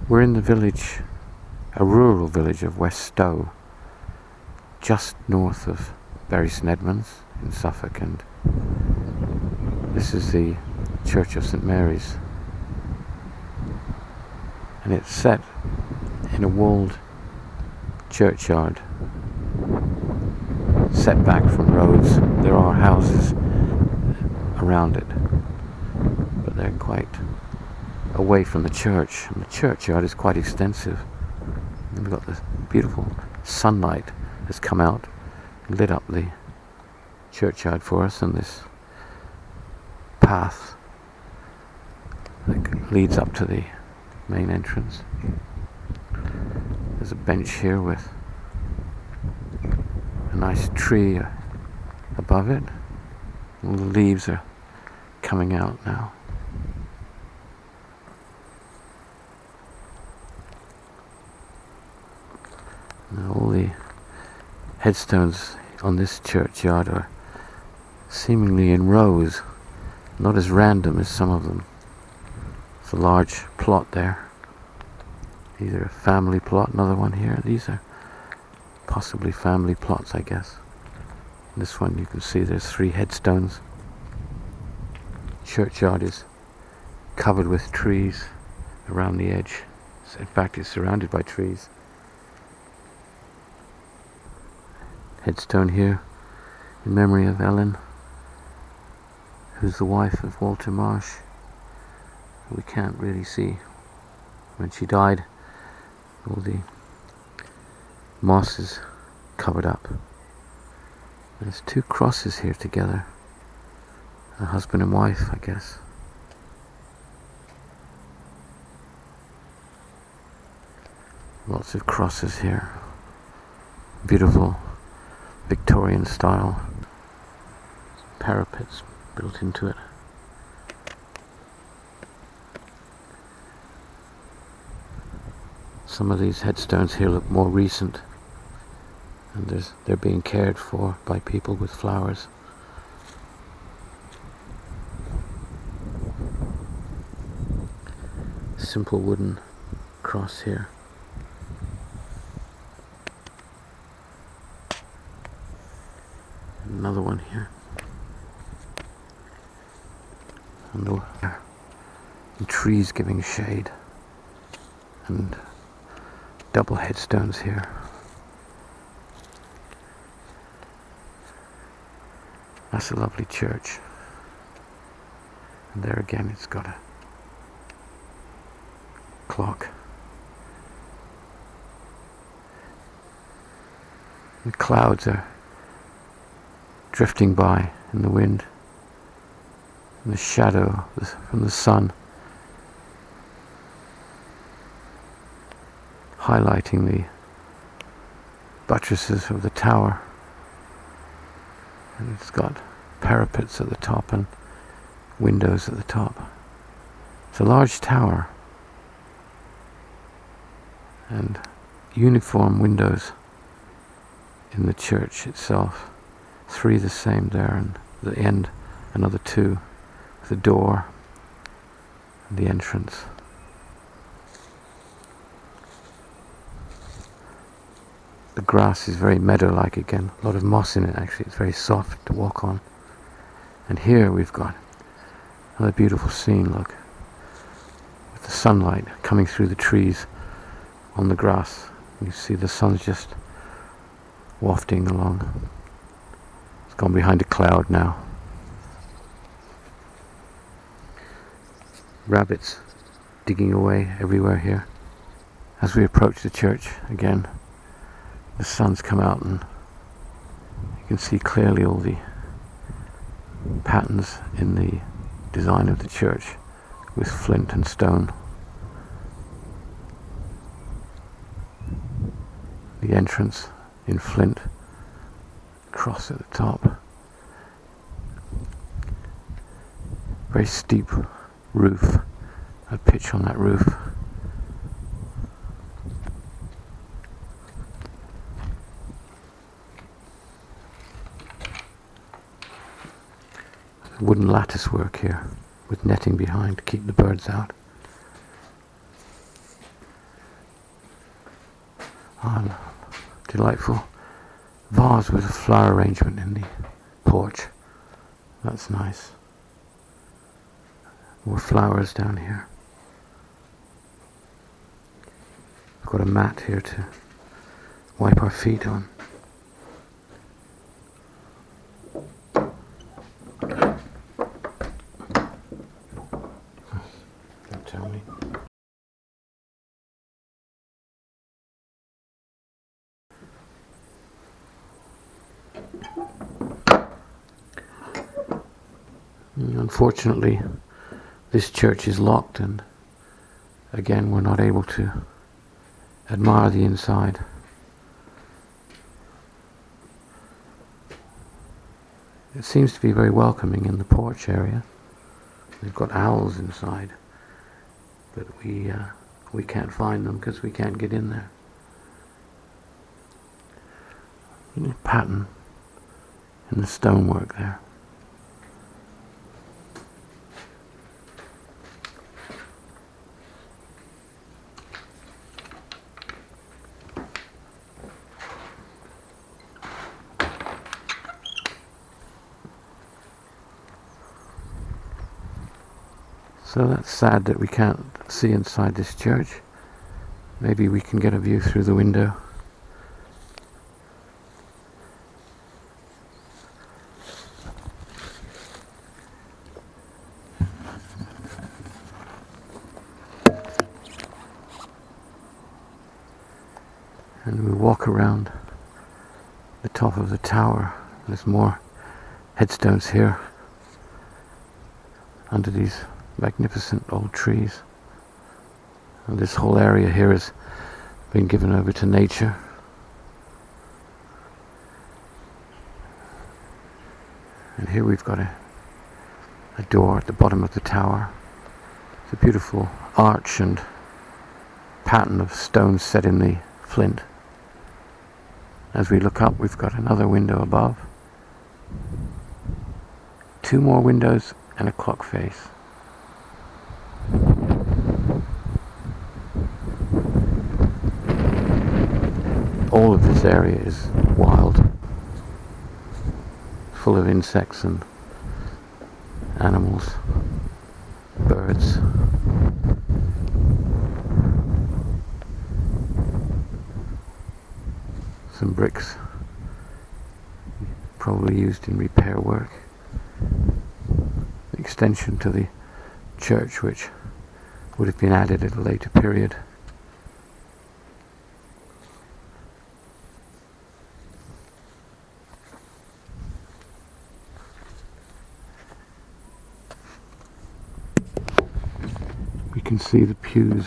We're in the village, a rural village of West Stow, just north of St Edmunds in Suffolk, and this is the Church of St Mary's, and it's set in a walled churchyard, set back from roads. There are houses around it, but they're quite away from the church, and the churchyard is quite extensive. And we've got this beautiful sunlight has come out and lit up the churchyard for us, and this path that leads up to the main entrance. There's a bench here with a nice tree above it. All the leaves are coming out now. Now all the headstones on this churchyard are seemingly in rows, not as random as some of them. It's a large plot there. Either a family plot, another one here. These are possibly family plots, I guess. This one you can see there's 3 headstones. Churchyard is covered with trees around the edge. In fact, it's surrounded by trees. Headstone here in memory of Ellen, who's the wife of Walter Marsh. We can't really see when she died. All the moss is covered up. There's 2 crosses here together, a husband and wife, I guess. Lots of crosses here. Beautiful Victorian style. Parapets built into it. Some of these headstones here look more recent, and they're being cared for by people with flowers. Simple wooden cross here. Another one here. And trees giving shade. And double headstones here. That's a lovely church. And there again it's got a clock. The clouds are drifting by in the wind, and the shadow from the sun highlighting the buttresses of the tower, and it's got parapets at the top and windows at the top. It's a large tower and uniform windows in the church itself. 3 the same there, and at the end another 2 with the door and the entrance. The grass is very meadow-like again, a lot of moss in it actually. It's very soft to walk on. And here we've got another beautiful scene, look, with the sunlight coming through the trees on the grass. You see the sun's just wafting along. Gone behind a cloud now. Rabbits digging away everywhere here. As we approach the church again, the sun's come out and you can see clearly all the patterns in the design of the church with flint and stone. The entrance in flint, cross at the top, very steep roof, a pitch on that roof. Wooden lattice work here with netting behind to keep the birds out. Ah, delightful vase with a flower arrangement in the porch. That's nice. More flowers down here. I've got a mat here to wipe our feet on. Don't tell me. Unfortunately, this church is locked, and again we're not able to admire the inside. It seems to be very welcoming in the porch area. They've got owls inside, but we can't find them because we can't get in there. Little pattern in the stonework there. So that's sad that we can't see inside this church. Maybe we can get a view through the window. And we walk around the top of the tower. There's more headstones here under these magnificent old trees. And this whole area here has been given over to nature. And here we've got a door at the bottom of the tower. It's a beautiful arch and pattern of stones set in the flint. As we look up, we've got another window above. 2 more windows and a clock face. All of this area is wild, full of insects and animals, birds. Some bricks, probably used in repair work. Extension to the church, which would have been added at a later period. We can see the pews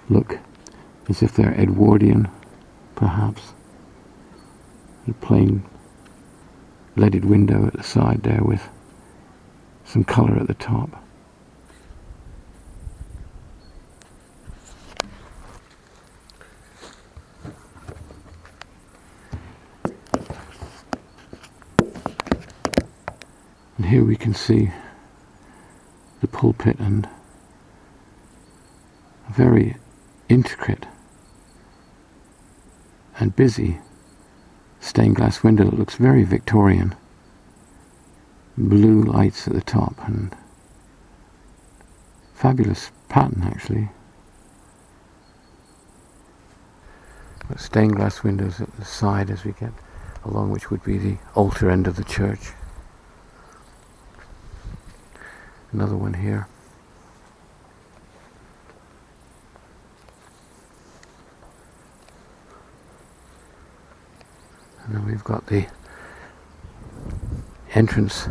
look as if they're Edwardian, perhaps. A plain leaded window at the side there with some colour at the top. And here we can see the pulpit and a very intricate and busy stained glass window that looks very Victorian. Blue lights at the top and fabulous pattern actually. Got stained glass windows at the side as we get along, which would be the altar end of the church. Another one here. And then we've got the entrance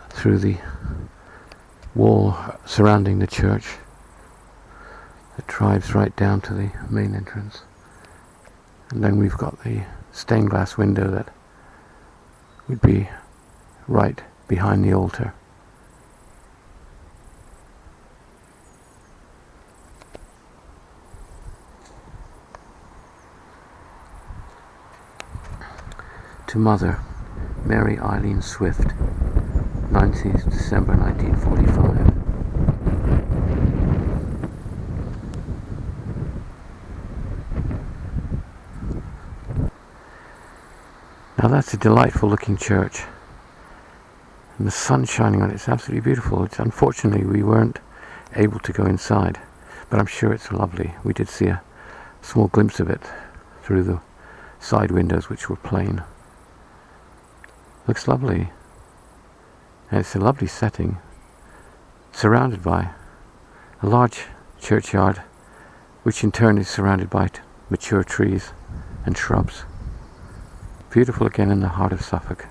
through the wall surrounding the church that drives right down to the main entrance. And then we've got the stained glass window that would be right behind the altar. To Mother, Mary Eileen Swift, 19th December 1945. Now that's a delightful looking church, and the sun shining on it. It's absolutely beautiful. Unfortunately we weren't able to go inside, but I'm sure it's lovely. We did see a small glimpse of it through the side windows, which were plain. Looks lovely, and it's a lovely setting, surrounded by a large churchyard, which in turn is surrounded by mature trees and shrubs. Beautiful again in the heart of Suffolk.